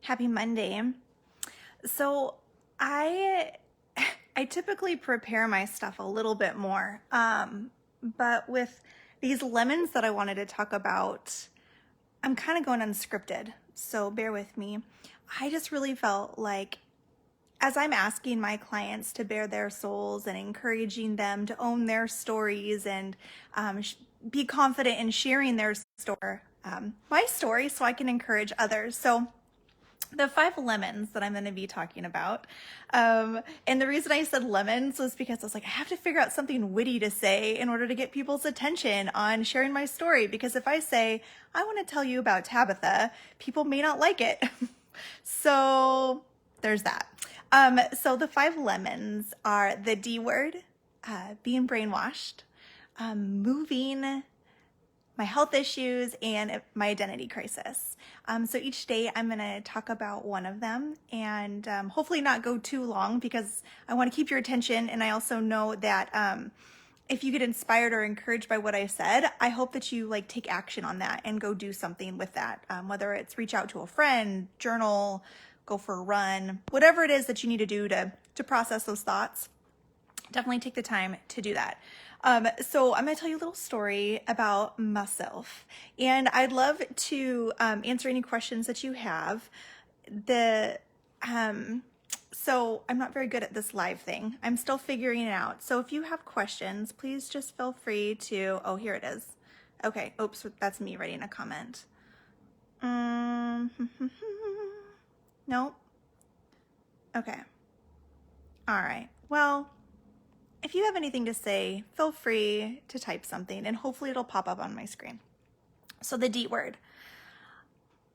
Happy Monday. So I I typically prepare my stuff a little bit more. But with these lemons that I wanted to talk about, I'm kind of going unscripted. So bear with me. I just really felt like as I'm asking my clients to bare their souls and encouraging them to own their stories and be confident in sharing their my story, so I can encourage others. So the 5 lemons that I'm going to be talking about. And the reason I said lemons was because I was like, I have to figure out something witty to say in order to get people's attention on sharing my story. Because if I say, I want to tell you about Tabitha, people may not like it. So there's that. So the 5 lemons are the D word, being brainwashed, moving, my health issues, and my identity crisis. So each day I'm going to talk about one of them and hopefully not go too long because I want to keep your attention. And I also know that if you get inspired or encouraged by what I said, I hope that you take action on that and go do something with that. Whether it's reach out to a friend, journal, go for a run, whatever it is that you need to do to process those thoughts, definitely take the time to do that. So I'm going to tell you a little story about myself, and I'd love to answer any questions that you have. So I'm not very good at this live thing. I'm still figuring it out. So if you have questions, please just feel free to, oh, here it is. Okay. Oops. That's me writing a comment. Nope. Okay. All right. Well, if you have anything to say, feel free to type something and hopefully it'll pop up on my screen. So the D word,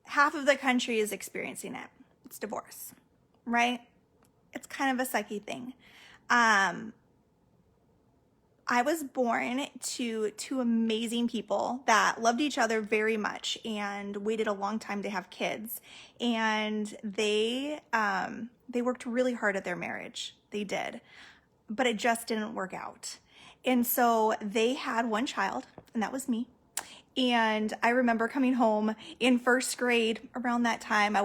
half of the country is experiencing it. It's divorce, right? It's kind of a sucky thing. I was born to 2 amazing people that loved each other very much and waited a long time to have kids. And they worked really hard at their marriage. They did. But it just didn't work out. And so they had 1 child, and that was me. And I remember coming home in 1st grade around that time. I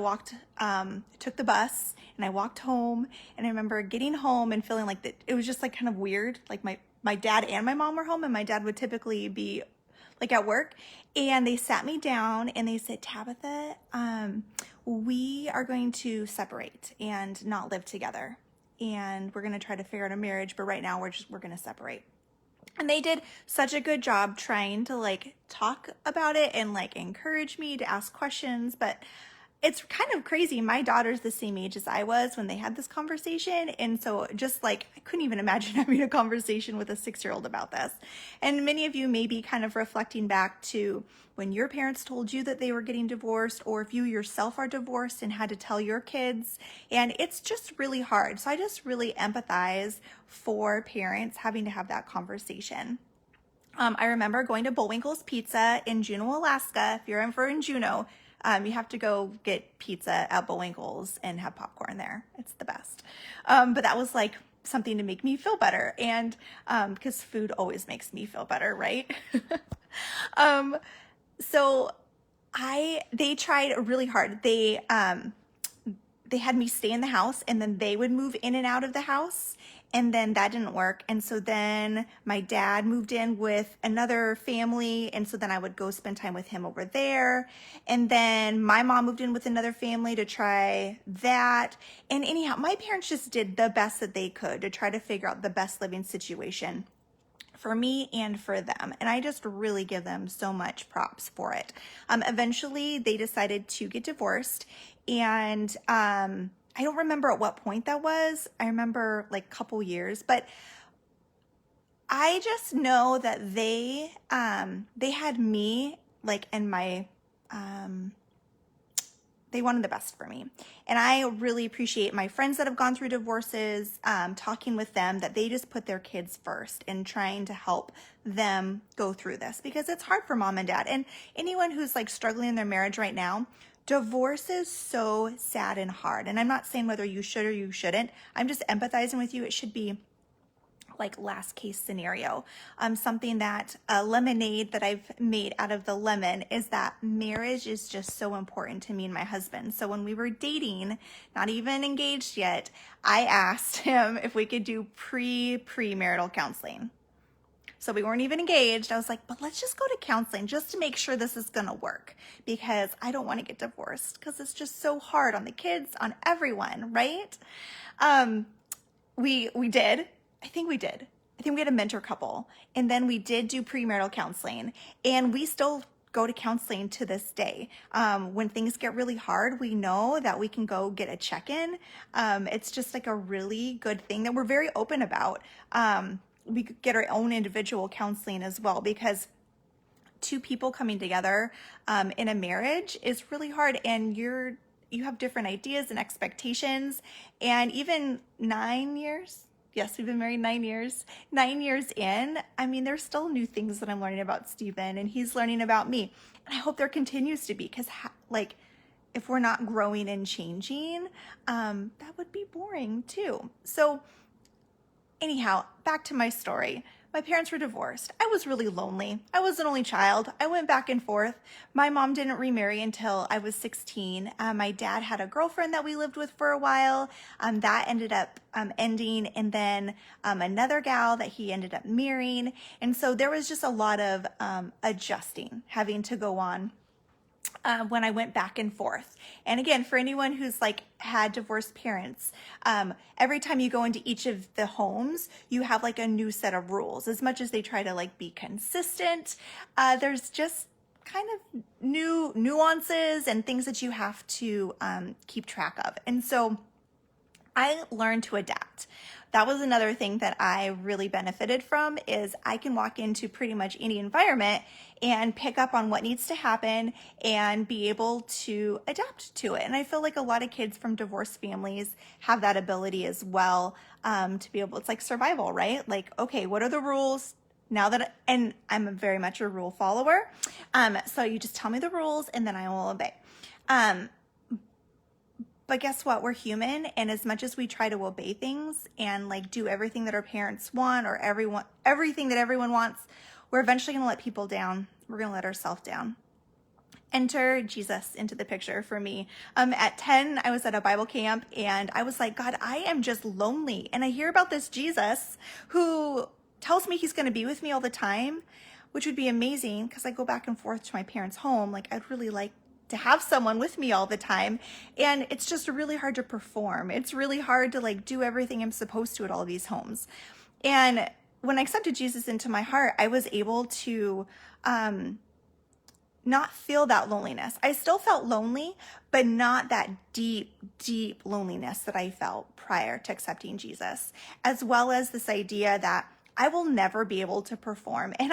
took the bus and I walked home, and I remember getting home and feeling like that it was just kind of weird. Like my dad and my mom were home, and my dad would typically be at work, and they sat me down and they said, Tabitha, we are going to separate and not live together. And we're going to try to figure out a marriage, but right now we're going to separate. And they did such a good job trying to talk about it and encourage me to ask questions. But it's kind of crazy. My daughter's the same age as I was when they had this conversation. And so I couldn't even imagine having a conversation with a 6-year-old about this. And many of you may be kind of reflecting back to when your parents told you that they were getting divorced, or if you yourself are divorced and had to tell your kids. And it's just really hard. So I just really empathize for parents having to have that conversation. I remember going to Bullwinkle's Pizza in Juneau, Alaska. If you're ever in Juneau, you have to go get pizza at Bullwinkle's and have popcorn there. It's the best. But that was something to make me feel better. And because food always makes me feel better, right? So they tried really hard. They had me stay in the house, and then they would move in and out of the house. And then that didn't work. And so then my dad moved in with another family. And so then I would go spend time with him over there. And then my mom moved in with another family to try that. And anyhow, my parents just did the best that they could to try to figure out the best living situation for me and for them. And I just really give them so much props for it. Eventually they decided to get divorced, and I don't remember at what point that was. I remember a couple years, but I just know that they had me and my they wanted the best for me. And I really appreciate my friends that have gone through divorces, talking with them, that they just put their kids first and trying to help them go through this, because it's hard for mom and dad. And anyone who's struggling in their marriage right now, divorce is so sad and hard. And I'm not saying whether you should or you shouldn't. I'm just empathizing with you. It should be like last case scenario. Something that a lemonade that I've made out of the lemon is that marriage is just so important to me and my husband. So when we were dating, not even engaged yet, I asked him if we could do premarital counseling. So we weren't even engaged. I was like, but let's just go to counseling just to make sure this is going to work, because I don't want to get divorced, because it's just so hard on the kids, on everyone, right? We did. I think we did. I think we had a mentor couple, and then we did do premarital counseling, and we still go to counseling to this day. When things get really hard, we know that we can go get a check-in. It's just like a really good thing that we're very open about. We could get our own individual counseling as well, because two people coming together in a marriage is really hard, and you have different ideas and expectations. And even 9 years, yes, we've been married 9 years. 9 years in, I mean, there's still new things that I'm learning about Stephen, and he's learning about me. And I hope there continues to be, because like, if we're not growing and changing, that would be boring too. So anyhow, back to my story. My parents were divorced. I was really lonely. I was an only child. I went back and forth. My mom didn't remarry until I was 16. My dad had a girlfriend that we lived with for a while. That ended up ending, and then another gal that he ended up marrying. And so there was just a lot of adjusting having to go on when I went back and forth. And again, for anyone who's like had divorced parents, every time you go into each of the homes, you have like a new set of rules. As much as they try to like be consistent, there's just kind of new nuances and things that you have to keep track of. And so I learned to adapt. That was another thing that I really benefited from, is I can walk into pretty much any environment and pick up on what needs to happen and be able to adapt to it. And I feel like a lot of kids from divorced families have that ability as well, to be able, it's like survival, right? Like, okay, what are the rules? Now that, and I'm very much a rule follower. So you just tell me the rules and then I will obey. But guess what? We're human, and as much as we try to obey things and like do everything that our parents want, or everything that everyone wants, we're eventually going to let people down. We're going to let ourselves down. Enter Jesus into the picture for me. At 10, I was at a Bible camp, and I was like, God, I am just lonely. And I hear about this Jesus who tells me he's going to be with me all the time, which would be amazing, because I go back and forth to my parents' home. Like, I'd really like to have someone with me all the time, and it's just really hard to perform. It's really hard to like do everything I'm supposed to at all these homes. And when I accepted Jesus into my heart, I was able to not feel that loneliness. I still felt lonely, but not that deep loneliness that I felt prior to accepting Jesus, as well as this idea that I will never be able to perform. And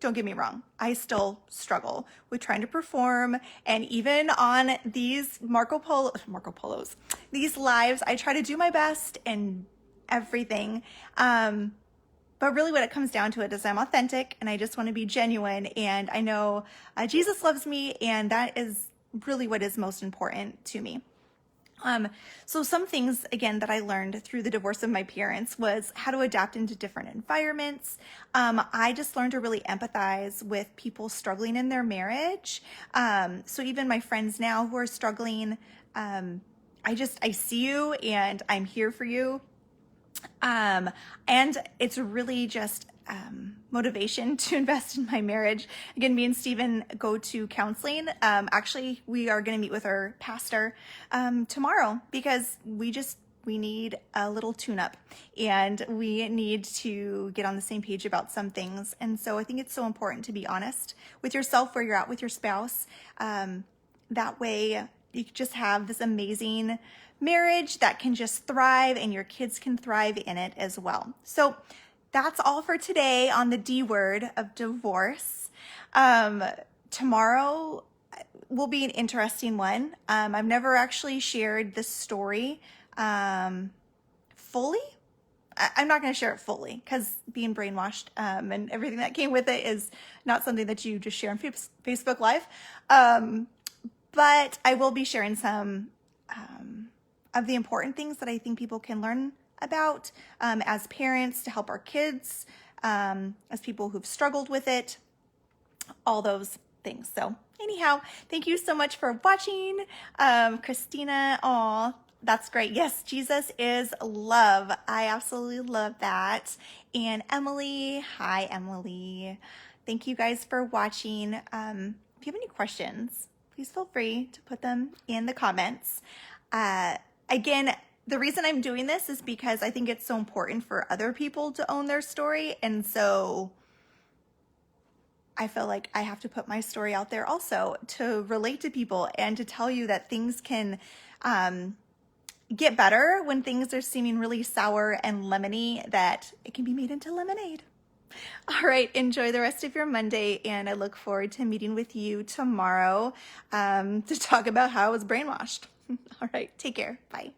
don't get me wrong, I still struggle with trying to perform. And even on these Marco Polos, these lives, I try to do my best and everything. But really what it comes down to it is I'm authentic, and I just want to be genuine. And I know Jesus loves me, and that is really what is most important to me. So some things, again, that I learned through the divorce of my parents was how to adapt into different environments. I just learned to really empathize with people struggling in their marriage. So even my friends now who are struggling, I see you, and I'm here for you. And it's really just motivation to invest in my marriage. Again, me and Stephen go to counseling. Actually, we are going to meet with our pastor tomorrow, because we need a little tune-up, and we need to get on the same page about some things. And so I think it's so important to be honest with yourself, where you're at with your spouse. That way you just have this amazing marriage that can just thrive, and your kids can thrive in it as well. So that's all for today on the D word of divorce. Tomorrow will be an interesting one. I've never actually shared this story fully. I'm not going to share it fully, because being brainwashed and everything that came with it is not something that you just share on Facebook Live. But I will be sharing some of the important things that I think people can learn about as parents, to help our kids, as people who've struggled with it, all those things. So anyhow, thank you so much for watching. Christina, oh, that's great. Yes, Jesus is love. I absolutely love that. And Emily, hi, Emily. Thank you guys for watching. If you have any questions, please feel free to put them in the comments. Again, the reason I'm doing this is because I think it's so important for other people to own their story. And so I feel like I have to put my story out there also to relate to people and to tell you that things can get better when things are seeming really sour and lemony, that it can be made into lemonade. All right, enjoy the rest of your Monday, and I look forward to meeting with you tomorrow to talk about how I was brainwashed. All right, take care. Bye.